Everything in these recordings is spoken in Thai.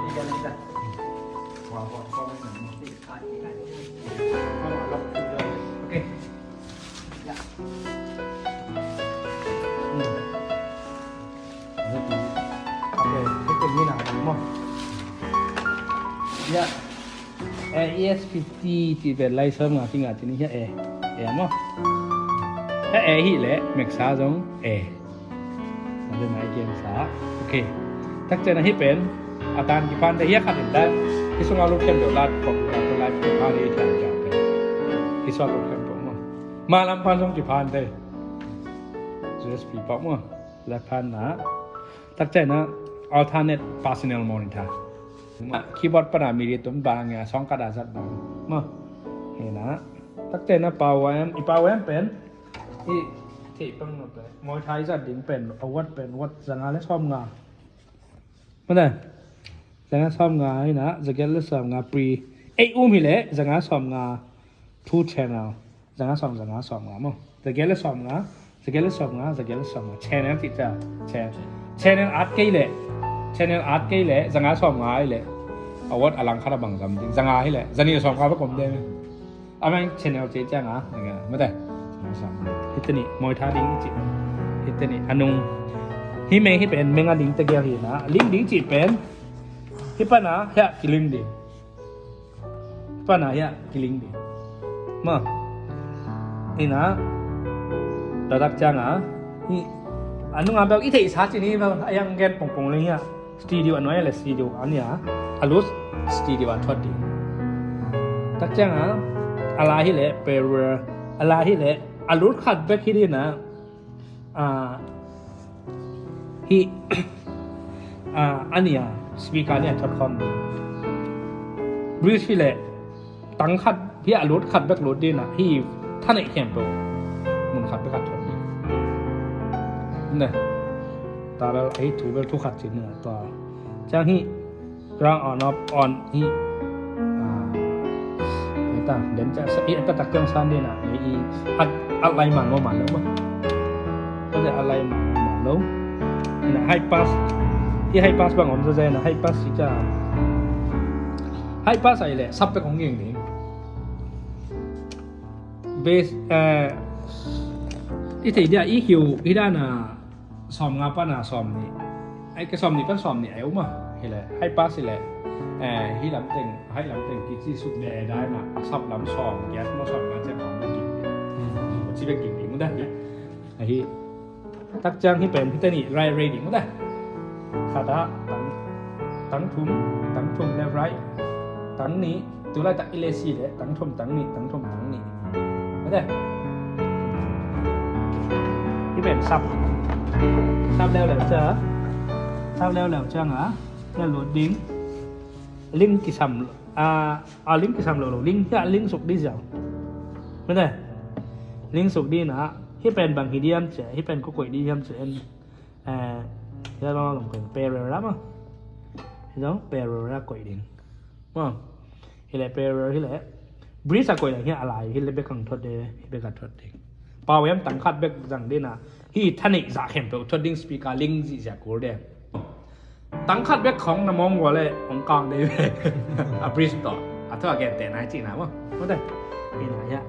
ikan kita. Wah, kau main nama. Ikan. Kau malam tu. Okey. Ya. Okay, cái như nào đúng không? Ya. ES50 thì về lấy sớm ngà thì ngà thì như thế mà. Thế hi lẽ mạch xá giống nóเป็นไม้เกียงสาโอเคทักเจนะที่เป็นอาการกี่พันได้เยอะขัดเห็นได้ที่ส่งเอาลูกเข้มเดี๋ยวลาดของเราตัวลายกี่พันได้แถมจากเป็นที่สอดลูกเข้มผมมาลำพันส่งกี่พันได้ USB ปั๊มและพันนะทักเจนะ alternate personal monitor คีย์บอร์ดปนามีดีตุ้มบางเงี้ยสองกระดาษจัดบางมาเห็นนะทักเจนะปาวแวมอีปาวแวมเป็นที่ปังหมดเลยมวยไทยจัดดิ้งเป็นอาวัดเป็นวัดสังหารและชอบงาไม่ได้สังหารชอบงาให้นะจะเก็ตและชอบงาปรีหิเลยสังหารชอบงาทูชแนลสังหารชอบงามั้งจะเก็ตและชอบงาจะเก็ตและชอบงาแชนแนลติดจ้ะแชนแนลอาร์ตเกย์เลยสังหารชอบงาให้เลยอาวัดอลังคาร์บังจำจริงสังหารให้เลยจะนี่ชอบงาประกอบได้ไหมอะไรแชนแนลเจ๊จ้างอ่ะอย่างเงี้ยไม่ได้ฮิตนี่มวยท่าลิงจิฮิตนี่อันนุ่งฮิเมฮิเป็นเมงาลิงตะเกียบหินะลิงจิเป็นฮิปนะเฮียกิลิงดิปนะเฮียกิลิงดิมาฮินะระดับจังอ่ะฮิอันนุ่งอ่ะแบบอีเทอิสาจินี่แบบยังเกนปงเลยเฮียสตูดิโออันน้อยเลยสตูดิโออันนี้อ่ะอลูสสตูดิโอทอดดิตักจังอ่ะอะไรฮิเล่เปรูอะไรฮิเล่อารุณขัดแบคทีเรียนะฮีอันนี้สปีกเกอร์เนี่ยทดคอมบริษัทเลยตั้งขัดพี่อารุณขัดแบคโหลดดีนะฮีท่านไอ้แคมเปอร์มึงขัดแบคขัดทดดีเนี่ยตาเราไอ้ถูกทุกขัดจริงเนี่ยตัวจ้างฮีร่างออนฮีเดินจะอีอันตักจังสันดีนะอีอะไรมันว่ามันแล้วมั้งก็จะอะไรมันแล้วนะไฮพาสที่ไฮพาสบางคนจะนะไฮพาสที่จะไฮพาสอะไรซับไปของอย่างนี้เบสที่ที่เดียอีคิวที่ด้านน่ะซ้อมงาป้าน่ะซ้อมนี่ไอ้ก็ซ้อมนี่ก็ซ้อมนี่ไอ้อุ้มอ่ะเห็นเลยไฮพาสเลยที่ลำเต็งให้ลำเต็งกินที่สุดได้มาซับลำซองแก๊สมาซองมาเจ้าของมากินที่ไปกินเองก็ได้ไอ้ที่ตักจังที่เป็นพิจารณาไรเรดิ้งก็ได้ขาดตั้งทุ่มแล้วไรตั้งนี้ตัวไรตั้งอิเลซีเลยตั้งทุ่มตั้งนี้ก็ได้ที่เป็นซับแล้วเจอซับแล้วจังอ่ะแล้วโหลดดิ้งลิงก์kisamลิงก์kisam loลิงก์ที่ลิงก์สุกดีจังไม่ได้ลิงก์สุกดีนะที่เป็นบางฮิเดียมเจ๋ที่เป็นกุ๊กดียมเจ๋จะลองลงเป็นเปเรร่ามั้งเห็นไหมเปเรร่ากุยดิ้งมั้งที่ไหนเปเรร่าที่ไหนบริษัทกุยดิ้งที่อะไรที่เล็บเบกังทอดเดที่เบกังทอดดิ้งป่าวยังตั้งคัดเบกจังดีนะที่ท่านอีกจะเห็นเป็นทอดดิ้งสปีกาลิงก์ที่จะกูเดตั้งคัดเบกของน้ำมองวัวเลยองกลางได้เลยบริษัทต่อถ้าแกแต่ไหนจีน่ะมั้งไม่ได้ปีไหนอะ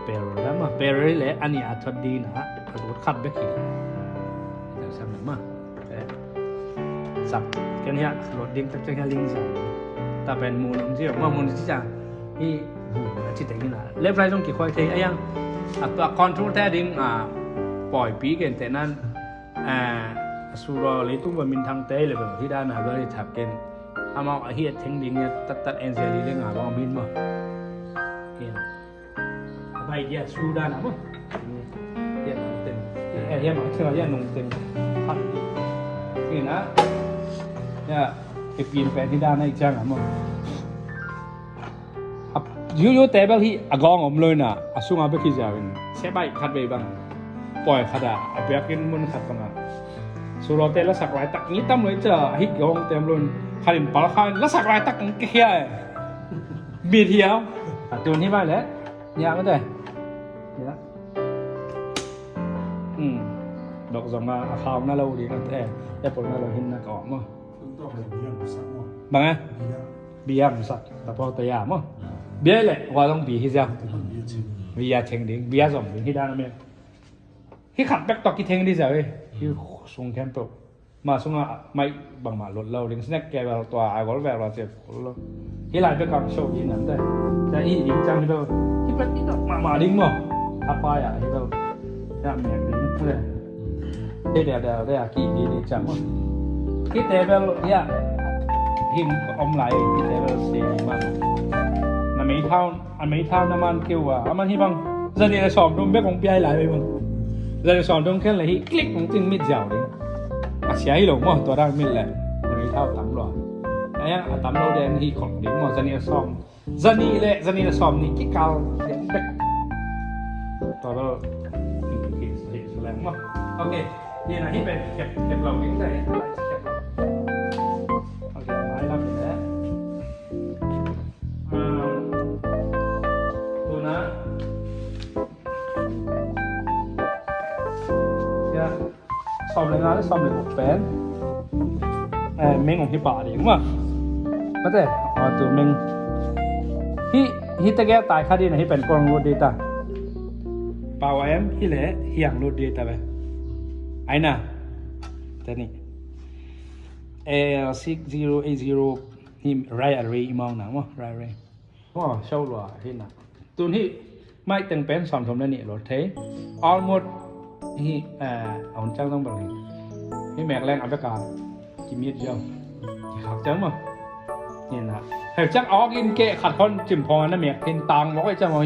เปรย์แล้วมั้งเปรย์เลยอันนี้ทอดดีนะรถคัดเบกขี้แต่สมัยมั้งสับกันเนี่ยรถดิ้งตั้งใจลิงก์สับแต่เป็นมูลที่ว่ามูลที่จะที่ที่แต่งนี่นะเล็บไรต้องกี่ควายเทไอ้ยังตัวคอนโทรลแท้ดิ้งปล่อยปีกันแต่นั้นสุราเลยตุ้งว่ามินทางเตะเลยแบบที่ด้านหน้าก็ได้ทับกันอามาเฮียทิ้งดิ้งเนี่ยตัดเอ็นเซลีเรื่องอะไรบ้างมินมั้งเฮียไปเฮียสู้ด้านหน้ามั้งเฮียนงเต็มเฮียหมอเชื่อเฮียนงเต็มพัดนี่นะเนี่ยไปปีนแปลงที่ด้านในจังมั้งยูแต่แบบที่อากองอมเลยนะสุ่งอาไปขี้จ่าเป็นเสียใบขัดไปบ้างปล่อยขัดอาไปกินมันขัดบ้างสุรเตละสักไรตักนี้ตั้มเลยจะฮิตกองเต็มเลยขันปลาขันละสักไรตักเขี้ยบีเทียวตัวนี้ไปแล้วยากก็ได้เดี๋ยวดอกสองอาคาวน่าเราดีกันแต่ผลน่าเราเห็นน่าเกาะมั้ง bằng á bia một sạch tập bao tay à mà bia lệ qua trong bia sao bia chèn đến bia giống đến khi đang làm khiขับ back ต่อกี่เทงดีจ้ะเว้ยที่ส่งแคมป์มาส่งอ่ะไม่บางมาลดเราเลี้ยงสแน็คแกแบบตัวไอ้ก็แบบเราเจ็บที่หลายเป็นการโชว์ยินนั่นแต่อีจริงจังที่เราที่เป็นที่มาดิ้งมั้งทับไปอ่ะที่เราจะเหมือนดิ้งเลยเดี๋ยวได้กี่ดีจังมั้งที่แต่แบบเนี่ยหิมอมไหลที่แต่แบบเสียมากนั่นไม่เท่าอันไม่เท่าน้ำมันเกี่ยวอ่ะมันที่บางจะเนี่ยสอบตรงเบ็กของพี่ไอ้หลายไปมั้งgiờ sòn trong cái là hi click một tiếng mít dẻo đấy à xé hi lồng màตัวđang mít lẹ rồi thao tắm rồi đấy á tắm lâu đen hi khổng đến mà dân này xòm dân này là xòm này cái cao đến báchตัวเราthì là mà ok thì là hi về kẹp lồng cái này kẹp lồng ok máy làm gì đấyตัวนะxòm lại ngã xòm lại một bén mình cũng hi bà đi đúng không có thể tụi mình hi ta ghé tại khai đi này hiเป็น con road data bảo em hi lẽ hiang road data vậy ai nè thế này L6080 hi right array mong nào mà right array wow sâu rồi hi nè tụi hiไม่ตึงเป็นสอนผมนั่นนี่รถเท almost ที่เอาจ้างต้องแบบนี้ที่แม็กแรงอัปการกิมมิดเจ้าขับจังมั้งนี่นะเฮ้ยจังออกอินเกะขัดคนจิมพอนั่นแม็กเห็นตังบอกไอ้เจ้ามั้ง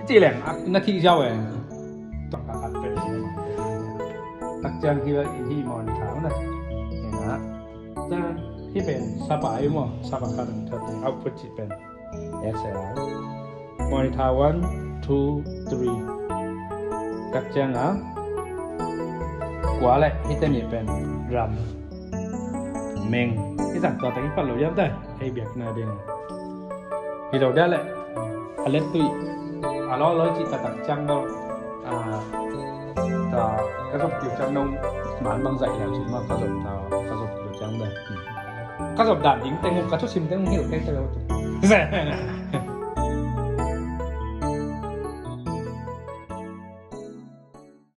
จีแหลงนาทีเจ้าเองต้องขัดเป็นตักจังที่ว่าที่มอนขาวนะนี่นะจังที่เป็นซาบะอยู่มั้งซาบะกันถ้าเอาพุทธิเป็น XL มอนิเตอร์ 1 2 3các trang á quá lại hết tên miệng pen ram mình cái dạng tỏ tính phần lối giáp đây hay việc này bên thì đầu đây lại lên tụi lo lối chị ta đặt trang đâu ta các dòng kiểu trang nông bán băng dạy làm gì mà các dòng kiểu trang đây các dòng đạn dính tên các chút sim tên hiểu tên đâu